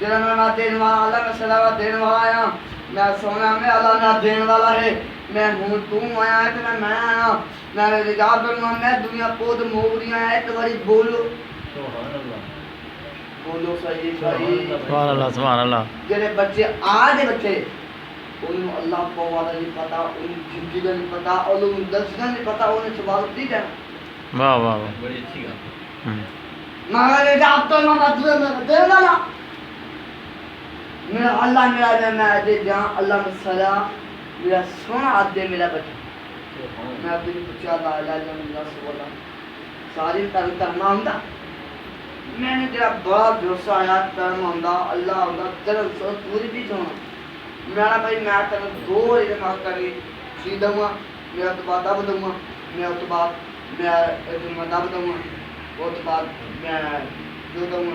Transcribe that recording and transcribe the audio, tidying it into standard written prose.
جڑا میں دین والا اللہ میں سلاوا دین والا ہاں میں سونا میں اللہ میں دین والا ہے میں ہوں تو آیا ہے تو میں آیا میں رجال کروں میں دنیا پود موریاں ہے تو بڑی بولو سبحان اللہ بولو صحیح صحیح سبحان اللہ سبحان اللہ جڑے بچے آج بچے انہوں اللہ کو والا نہیں پتا انہوں زندگی کا نہیں پتا انہوں دلسگا نہیں پتا انہیں سوال دی جانا واہ واہ واہ بڑی اچھی بات مگر جاب تو میں دے والا میرا اللہ میرا میں دے جہاں اللہ میں سلام میرا سونا عدے میرا بچہ میں اب بھی پوچھا لا الہ الا اللہ سے بولا ساری ترما ہوں میں نے تیرا بڑا بھروسہ آیا ترما ہوں اللہ ہوں تیرا پوری بھی سونا میرا بھائی میں تیرا دو علماء کری سیدھا ہوا میرا تو بات اب دوں گا میرا تو بات میں دب دوں گا وہ تو بعد میں جو دوں